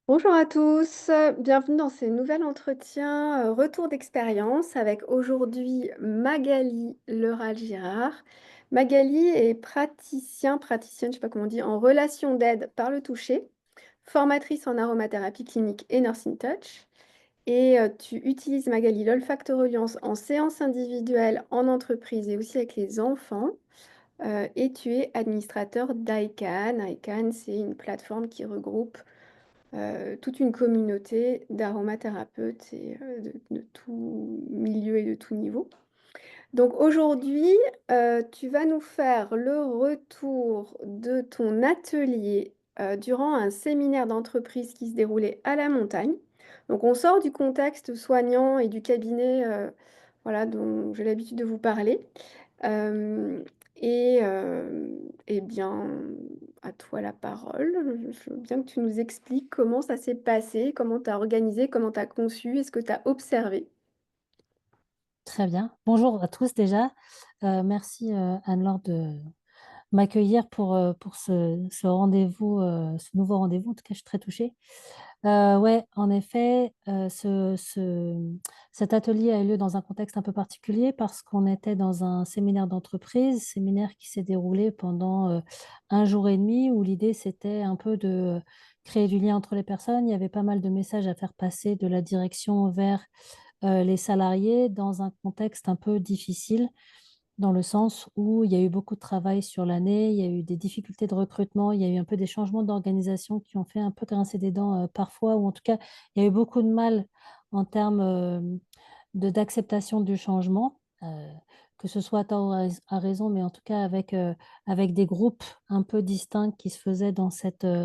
Bonjour à tous, bienvenue dans ce nouvel entretien retour d'expérience avec aujourd'hui Magali Leral-Girard. Magali est praticienne, je sais pas comment on dit, en relation d'aide par le toucher, formatrice en aromathérapie clinique et Nursing Touch. Et tu utilises Magali l'olfactoreliance en séance individuelle, en entreprise et aussi avec les enfants. Et tu es administrateur d'ICANN. ICANN, c'est une plateforme qui regroupe toute une communauté d'aromathérapeutes et de tout milieu et de tout niveau. Donc aujourd'hui, tu vas nous faire le retour de ton atelier durant un séminaire d'entreprise qui se déroulait à la montagne. Donc on sort du contexte soignant et du cabinet voilà, dont j'ai l'habitude de vous parler. Euh, eh bien, à toi la parole. Je veux bien que tu nous expliques comment ça s'est passé, comment tu as organisé, comment tu as conçu, est-ce que tu as observé. Très bien. Bonjour à tous déjà. Merci Anne-Laure de m'accueillir pour ce rendez-vous, ce nouveau rendez-vous. En tout cas, je suis très touchée. Ouais, en effet, cet atelier a eu lieu dans un contexte un peu particulier parce qu'on était dans un séminaire d'entreprise, séminaire qui s'est déroulé pendant un jour et demi où l'idée c'était un peu de créer du lien entre les personnes. Il y avait pas mal de messages à faire passer de la direction vers les salariés dans un contexte un peu difficile, dans le sens où il y a eu beaucoup de travail sur l'année, il y a eu des difficultés de recrutement, il y a eu un peu des changements d'organisation qui ont fait un peu grincer des dents parfois, ou en tout cas, il y a eu beaucoup de mal en termes d'acceptation du changement. Que ce soit à tort ou à raison, mais en tout cas avec des groupes un peu distincts qui se faisaient dans ce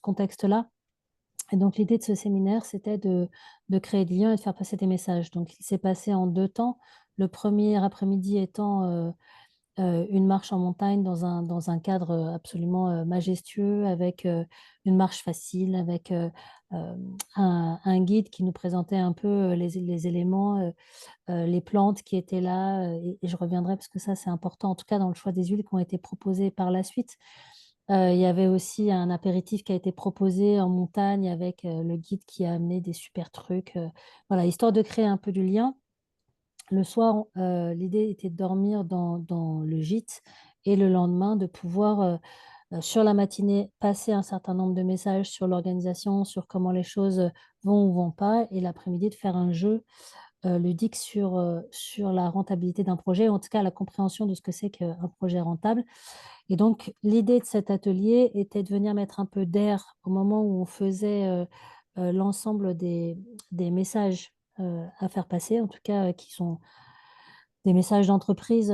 contexte-là. Et donc, l'idée de ce séminaire, c'était de créer des liens et de faire passer des messages. Donc, il s'est passé en deux temps. Le premier après-midi étant une marche en montagne dans un cadre absolument majestueux, avec une marche facile, avec euh, un guide qui nous présentait un peu les éléments, les plantes qui étaient là. Et je reviendrai parce que ça, c'est important, en tout cas dans le choix des huiles qui ont été proposées par la suite. Il y avait aussi un apéritif qui a été proposé en montagne avec le guide qui a amené des super trucs. Voilà, histoire de créer un peu du lien. Le soir, l'idée était de dormir dans le gîte et le lendemain de pouvoir, sur la matinée, passer un certain nombre de messages sur l'organisation, sur comment les choses vont ou vont pas, et l'après-midi de faire un jeu ludique sur la rentabilité d'un projet, ou en tout cas la compréhension de ce que c'est qu'un projet rentable. Et donc, l'idée de cet atelier était de venir mettre un peu d'air au moment où on faisait l'ensemble des messages à faire passer, en tout cas qui sont des messages d'entreprise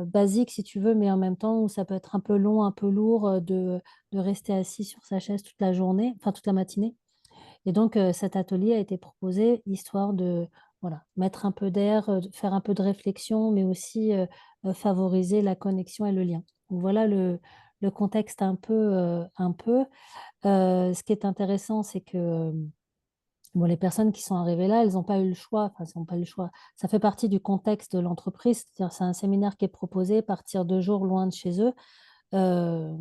basiques, si tu veux, mais en même temps où ça peut être un peu long, un peu lourd de rester assis sur sa chaise toute la journée, enfin toute la matinée. Et donc, cet atelier a été proposé histoire de voilà, mettre un peu d'air, faire un peu de réflexion, mais aussi favoriser la connexion et le lien. Donc, voilà le contexte un peu. Ce qui est intéressant, c'est que bon, les personnes qui sont arrivées là, elles n'ont pas eu le choix. Enfin, elles n'ont pas eu le choix. Ça fait partie du contexte de l'entreprise. C'est-à-dire, c'est un séminaire qui est proposé, partir 2 jours loin de chez eux, euh,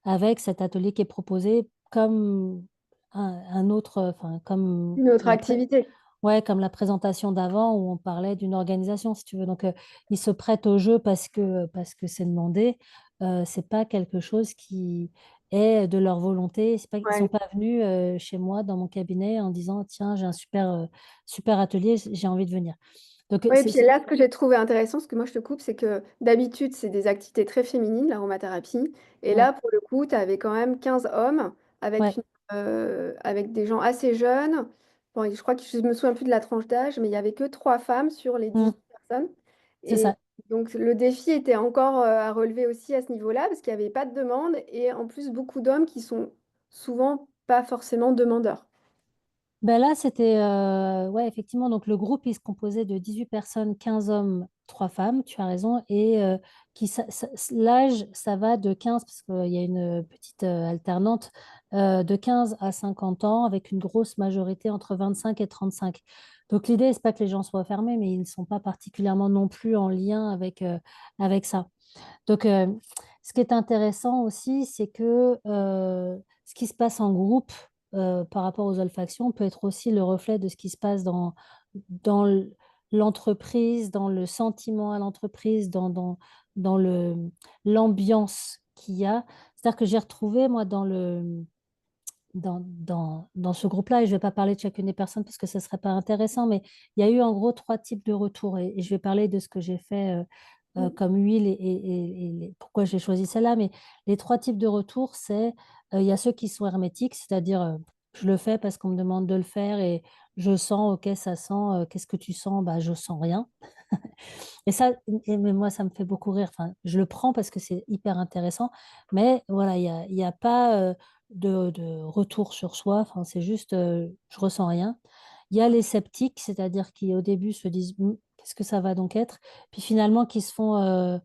avec cet atelier qui est proposé comme un autre, enfin, Une autre activité. ouais, comme la présentation d'avant où on parlait d'une organisation, si tu veux. Donc, ils se prêtent au jeu parce que c'est demandé. C'est pas quelque chose qui est de leur volonté. C'est pas, ils sont Ouais. pas venus chez moi dans mon cabinet en disant, tiens, j'ai un super atelier, j'ai envie de venir. Donc, Oui, et puis là, ce que j'ai trouvé intéressant, ce que moi je te coupe, c'est que d'habitude, c'est des activités très féminines, l'aromathérapie. Et ouais, là, pour le coup, tu avais quand même 15 hommes avec, ouais, avec des gens assez jeunes. Bon, je crois que je me souviens plus de la tranche d'âge, mais il n'y avait que 3 femmes sur les mm, 18 personnes. c'est Et ça. donc, le défi était encore à relever aussi à ce niveau-là, parce qu'il n'y avait pas de demande. Et en plus, beaucoup d'hommes qui sont souvent pas forcément demandeurs. Ben là, c'était, ouais, effectivement, donc le groupe, il se composait de 18 personnes, 15 hommes, 3 femmes, tu as raison, et l'âge, ça va de 15, parce qu'il y a une petite alternante, de 15 à 50 ans, avec une grosse majorité entre 25 et 35. Donc l'idée, c'est pas que les gens soient fermés, mais ils ne sont pas particulièrement non plus en lien avec ça. Donc, ce qui est intéressant aussi, c'est que ce qui se passe en groupe par rapport aux olfactions peut être aussi le reflet de ce qui se passe dans l'entreprise, dans le sentiment à l'entreprise, dans l'ambiance qu'il y a. C'est-à-dire que j'ai retrouvé, moi, dans ce groupe-là, et je ne vais pas parler de chacune des personnes parce que ce ne serait pas intéressant, mais il y a eu en gros trois types de retours et je vais parler de ce que j'ai fait Mm. comme huile et pourquoi j'ai choisi celle-là. Mais les trois types de retours, c'est il y a ceux qui sont hermétiques, c'est-à-dire je le fais parce qu'on me demande de le faire et je sens, ok, ça sent, qu'est-ce que tu sens? Bah, je sens rien. Et ça, mais moi, ça me fait beaucoup rire. Enfin, je le prends parce que c'est hyper intéressant. Mais voilà, il y a pas de retour sur soi. Enfin, c'est juste, je ressens rien. Il y a les sceptiques, c'est-à-dire qui au début se disent, qu'est-ce que ça va donc être? Puis finalement, qui se font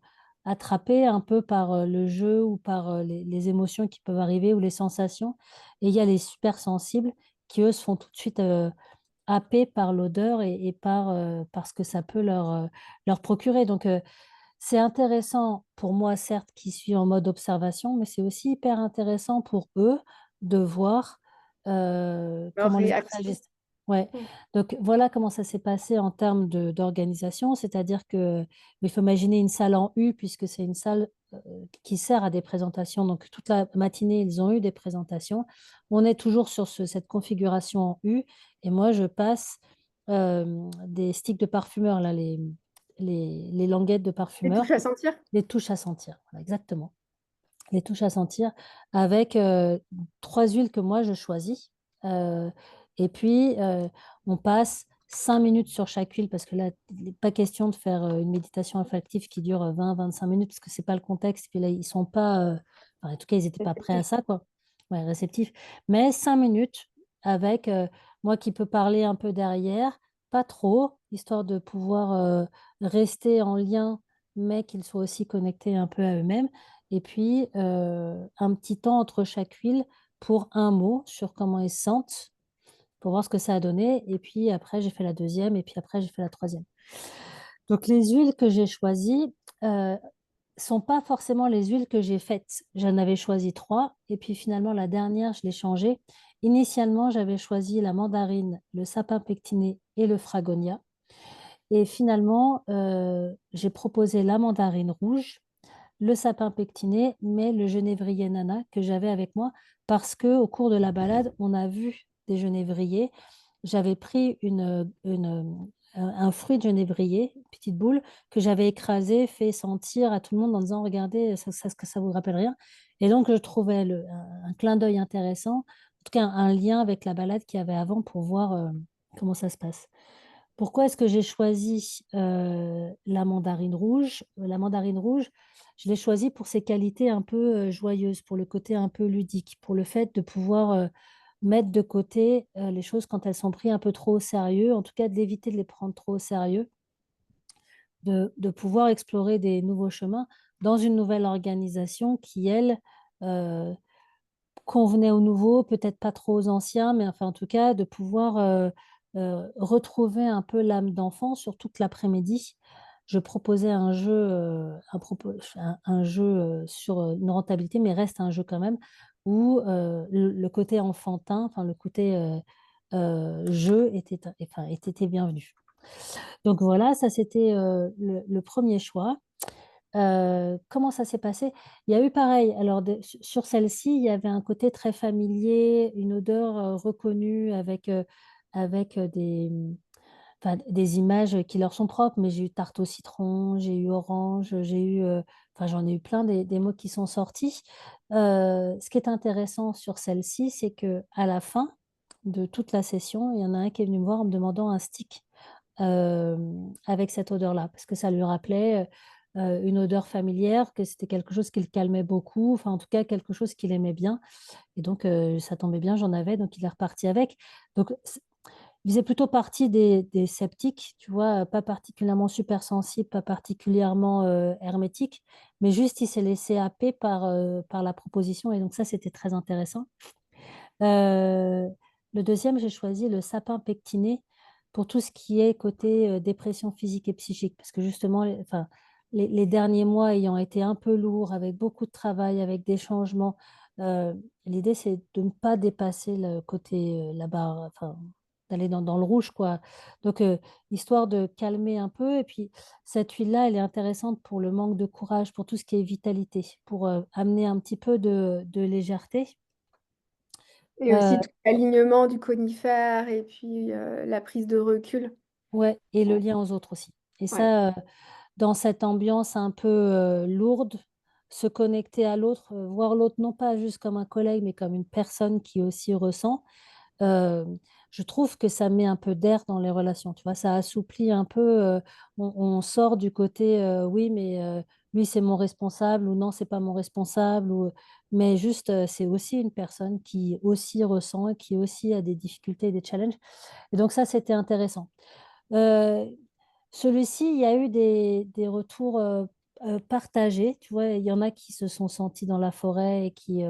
attraper un peu par le jeu ou par les émotions qui peuvent arriver ou les sensations. Et il y a les super sensibles qui, eux, se font tout de suite happés par l'odeur et par ce que ça peut leur procurer. Donc, c'est intéressant pour moi, certes, qui suis en mode observation, mais c'est aussi hyper intéressant pour eux de voir Leur comment les autres réaction. réagissent. Ouais. Mm. Donc voilà comment ça s'est passé en termes d'organisation, c'est-à-dire que il faut imaginer une salle en U puisque c'est une salle qui sert à des présentations. Donc toute la matinée, ils ont eu des présentations. On est toujours sur cette configuration en U et moi je passe des sticks de parfumeur là, les languettes de Les parfumeur, touches à sentir? les touches à sentir. Voilà, exactement. Les touches à sentir avec trois huiles que moi je choisis. Euh, et puis, on passe 5 minutes sur chaque huile parce que là, il n'est pas question de faire une méditation olfactive qui dure 20-25 minutes parce que c'est pas le contexte. Puis là, ils sont pas, enfin, en tout cas, ils n'étaient pas prêts à Réceptif. ça, quoi. Ouais, réceptifs. Mais 5 minutes avec moi qui peux parler un peu derrière, pas trop, histoire de pouvoir rester en lien, mais qu'ils soient aussi connectés un peu à eux-mêmes. Et puis, un petit temps entre chaque huile pour un mot sur comment ils se sentent, pour voir ce que ça a donné. Et puis après, j'ai fait la deuxième, et puis après, j'ai fait la troisième. Donc, les huiles que j'ai choisies sont pas forcément les huiles que j'ai faites. J'en avais choisi trois, et puis finalement, la dernière, je l'ai changée. Initialement, j'avais choisi la mandarine, le sapin pectiné et le fragonia. Et finalement, j'ai proposé la mandarine rouge, le sapin pectiné, mais le genévrier nana que j'avais avec moi parce que au cours de la balade, on a vu des genévriers. J'avais pris un fruit de genévrier, une petite boule, que j'avais écrasé, fait sentir à tout le monde en disant, regardez, que ça vous rappelle rien. Et donc, je trouvais un clin d'œil intéressant, en tout cas un lien avec la balade qu'il y avait avant pour voir comment ça se passe. Pourquoi est-ce que j'ai choisi la mandarine rouge? La mandarine rouge, je l'ai choisie pour ses qualités un peu joyeuses, pour le côté un peu ludique, pour le fait de pouvoir mettre de côté les choses quand elles sont prises un peu trop au sérieux, en tout cas d'éviter de les prendre trop au sérieux, de pouvoir explorer des nouveaux chemins dans une nouvelle organisation qui, elle, euh, convenait aux nouveaux, peut-être pas trop aux anciens, mais enfin en tout cas de pouvoir retrouver un peu l'âme d'enfant, surtout que l'après-midi, je proposais un jeu, un jeu sur une rentabilité, mais reste un jeu quand même, où le côté enfantin, enfin le côté jeu était bienvenu. Donc voilà, ça c'était le premier choix. Comment ça s'est passé? Il y a eu pareil. Alors, sur celle-ci, il y avait un côté très familier, une odeur reconnue avec enfin, des images qui leur sont propres. Mais j'ai eu tarte au citron, j'ai eu orange, enfin, j'en ai eu plein des mots qui sont sortis. Ce qui est intéressant sur celle-ci, c'est que à la fin de toute la session, il y en a un qui est venu me voir en me demandant un stick euh, avec cette odeur-là, parce que ça lui rappelait une odeur familière, que c'était quelque chose qui le calmait beaucoup, enfin en tout cas quelque chose qu'il aimait bien. Et donc ça tombait bien, j'en avais, donc il est reparti avec. Donc il faisait plutôt partie des sceptiques, tu vois, pas particulièrement super sensible, pas particulièrement hermétique, mais juste il s'est laissé happer par la proposition, et donc ça c'était très intéressant. Euh, le deuxième, j'ai choisi le sapin pectiné pour tout ce qui est côté dépression physique et psychique, parce que justement, enfin, les derniers mois ayant été un peu lourds, avec beaucoup de travail, avec des changements, euh, l'idée c'est de ne pas dépasser le côté la barre, enfin, d'aller dans le rouge, quoi. Donc, histoire de calmer un peu. Et puis, cette huile-là, elle est intéressante pour le manque de courage, pour tout ce qui est vitalité, pour amener un petit peu de légèreté. Et Euh, aussi tout l'alignement du conifère et puis la prise de recul. ouais, et le lien aux autres aussi. Et Ouais. ça, dans cette ambiance un peu lourde, se connecter à l'autre, voir l'autre non pas juste comme un collègue, mais comme une personne qui aussi ressent, euh, je trouve que ça met un peu d'air dans les relations. Tu vois, ça assouplit un peu. On sort du côté oui, mais lui, c'est mon responsable, ou non, c'est pas mon responsable, ou, mais juste, c'est aussi une personne qui aussi ressent, qui aussi a des difficultés, des challenges. Et donc, ça, c'était intéressant. Euh, Celui-ci, il y a eu des retours partagés. Tu vois, il y en a qui se sont sentis dans la forêt et qui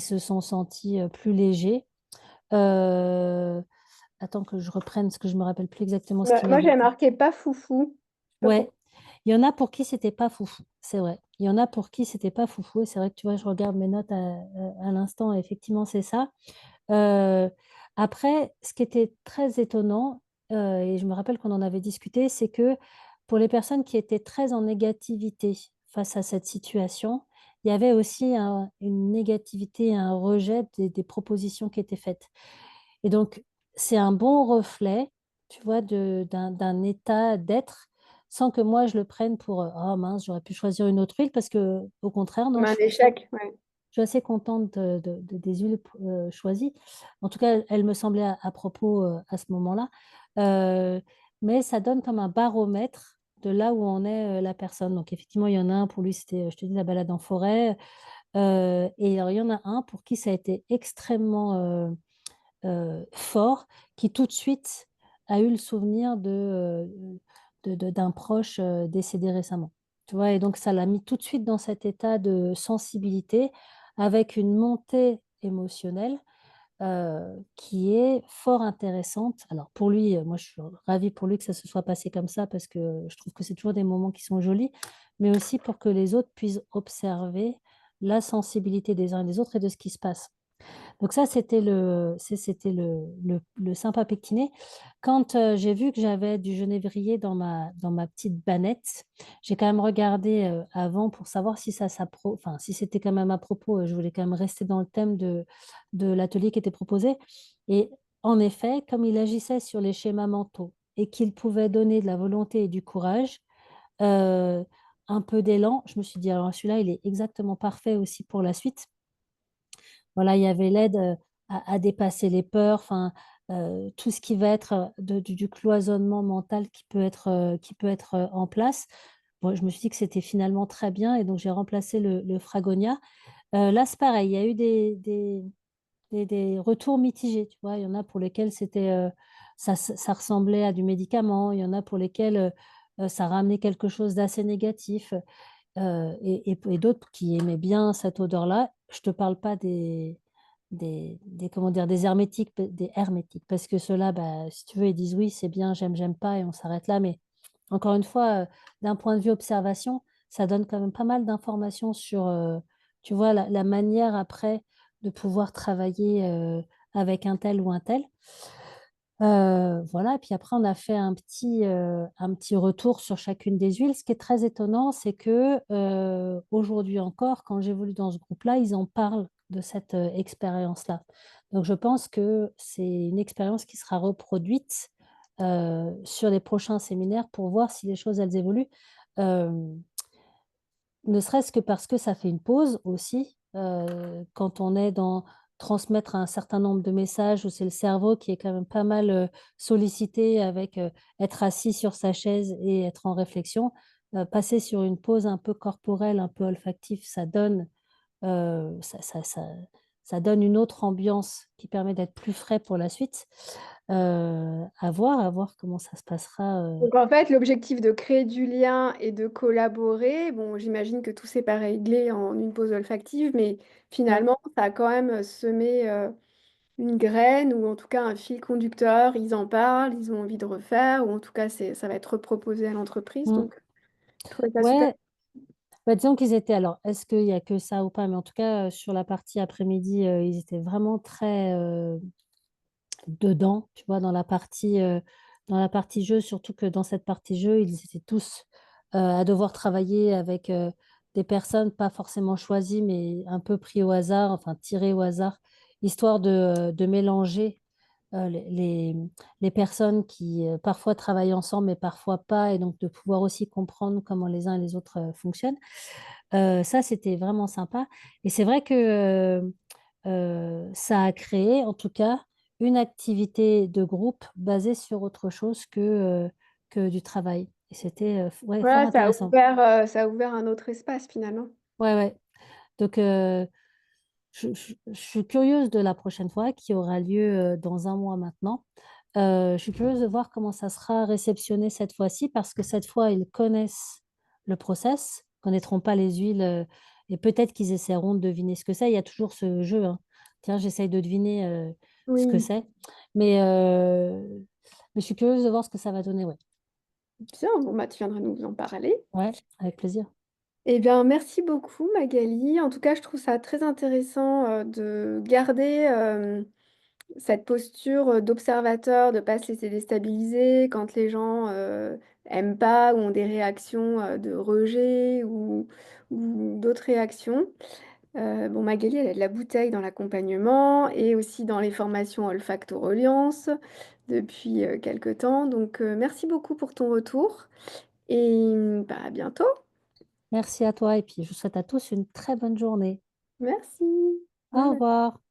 se sont sentis plus légers. Euh, Attends que je reprenne parce que je me rappelle plus exactement ce qu'il Moi, m'avait j'ai dit. marqué pas foufou. Je sais pas Ouais, pourquoi. il y en a pour qui c'était pas foufou, c'est vrai. Il y en a pour qui c'était pas foufou. Et c'est vrai que tu vois, je regarde mes notes à l'instant, et effectivement, c'est ça. Euh, Après, ce qui était très étonnant, et je me rappelle qu'on en avait discuté, c'est que pour les personnes qui étaient très en négativité face à cette situation, il y avait aussi une négativité, un rejet des propositions qui étaient faites. Et donc, c'est un bon reflet, tu vois, d'un état d'être, sans que moi je le prenne pour oh mince, j'aurais pu choisir une autre huile, parce que au contraire, Comme non, un échec. Ouais. je suis assez contente des huiles choisies. En tout cas, elles me semblaient à propos à ce moment-là. Euh, mais ça donne comme un baromètre de là où en est la personne. Donc, effectivement, il y en a un pour lui, c'était, je te dis, la balade en forêt. Et alors, il y en a un pour qui ça a été extrêmement fort, qui tout de suite a eu le souvenir d'un proche décédé récemment. Tu vois, et donc ça l'a mis tout de suite dans cet état de sensibilité avec une montée émotionnelle qui est fort intéressante. Alors pour lui, moi je suis ravie pour lui que ça se soit passé comme ça parce que je trouve que c'est toujours des moments qui sont jolis, mais aussi pour que les autres puissent observer la sensibilité des uns et des autres et de ce qui se passe. Donc ça, c'était le sympa pectiné. Quand j'ai vu que j'avais du genévrier dans ma petite banette, j'ai quand même regardé avant pour savoir si enfin, si c'était quand même à propos. Je voulais quand même rester dans le thème de l'atelier qui était proposé. Et en effet, comme il agissait sur les schémas mentaux et qu'il pouvait donner de la volonté et du courage, euh, un peu d'élan, je me suis dit, alors celui-là, il est exactement parfait aussi pour la suite. Voilà, il y avait l'aide à dépasser les peurs, enfin, tout ce qui va être du cloisonnement mental qui peut être en place. Bon, je me suis dit que c'était finalement très bien et donc j'ai remplacé le Fragonia. Là, c'est pareil, il y a eu des retours mitigés, tu vois. Il y en a pour lesquels ça ressemblait à du médicament, il y en a pour lesquels ça ramenait quelque chose d'assez négatif et d'autres qui aimaient bien cette odeur-là. Je ne te parle pas comment dire, des hermétiques, parce que ceux-là, bah, si tu veux, ils disent oui, c'est bien, j'aime pas, et on s'arrête là. Mais encore une fois, d'un point de vue observation, ça donne quand même pas mal d'informations sur, tu vois, la manière après de pouvoir travailler avec un tel ou un tel. Voilà, et puis après, on a fait un petit retour sur chacune des huiles. Ce qui est très étonnant, c'est que aujourd'hui encore, quand j'évolue dans ce groupe-là, ils en parlent de cette expérience-là. Donc, je pense que c'est une expérience qui sera reproduite sur les prochains séminaires pour voir si les choses, elles évoluent. Euh, Ne serait-ce que parce que ça fait une pause aussi, quand on est dans transmettre un certain nombre de messages, où c'est le cerveau qui est quand même pas mal sollicité avec être assis sur sa chaise et être en réflexion. Passer sur une pause un peu corporelle, un peu olfactive, ça donne une autre ambiance qui permet d'être plus frais pour la suite. À voir comment ça se passera. Donc en fait, l'objectif de créer du lien et de collaborer, bon, j'imagine que tout s'est pas réglé en une pause olfactive, mais Ouais, finalement, ça a quand même semé une graine ou en tout cas un fil conducteur. Ils en parlent, ils ont envie de refaire, ou en tout cas, ça va être proposé à l'entreprise. mm, Donc, Je trouvais ça super. Ouais, bah, disons qu'ils étaient alors, est-ce qu'il y a que ça ou pas? Mais en tout cas, sur la partie après-midi, ils étaient vraiment très, dedans, tu vois, dans la partie jeu, surtout que dans cette partie jeu, ils étaient tous à devoir travailler avec des personnes pas forcément choisies, mais un peu pris au hasard, enfin tirées au hasard, histoire de mélanger les personnes qui parfois travaillent ensemble, mais parfois pas, et donc de pouvoir aussi comprendre comment les uns et les autres fonctionnent. Ça, c'était vraiment sympa. Et c'est vrai que ça a créé, en tout cas, une activité de groupe basée sur autre chose que du travail. Et c'était ouais, fort Voilà, intéressant. ça a ouvert un autre espace finalement. Ouais, ouais. Donc, je suis curieuse de la prochaine fois qui aura lieu dans un mois maintenant. Je suis curieuse de voir comment ça sera réceptionné cette fois-ci parce que cette fois, ils connaissent le process, connaîtront pas les huiles et peut-être qu'ils essaieront de deviner ce que c'est. Il y a toujours ce jeu, hein. Tiens, j'essaye de deviner ce que Oui, c'est. Mais, euh, mais je suis curieuse de voir ce que ça va donner. Ouais, bien, bon, bah, tu viendras nous en parler. ouais, avec plaisir. Eh bien, merci beaucoup, Magali. En tout cas, je trouve ça très intéressant de garder cette posture d'observateur, de ne pas se laisser déstabiliser quand les gens aiment pas ou ont des réactions de rejet ou d'autres réactions. Bon, Magali, elle a de la bouteille dans l'accompagnement et aussi dans les formations olfacto-reliance depuis quelque temps. Donc, merci beaucoup pour ton retour et bah, à bientôt. Merci à toi et puis je vous souhaite à tous une très bonne journée. Merci. Bye Au bye. revoir.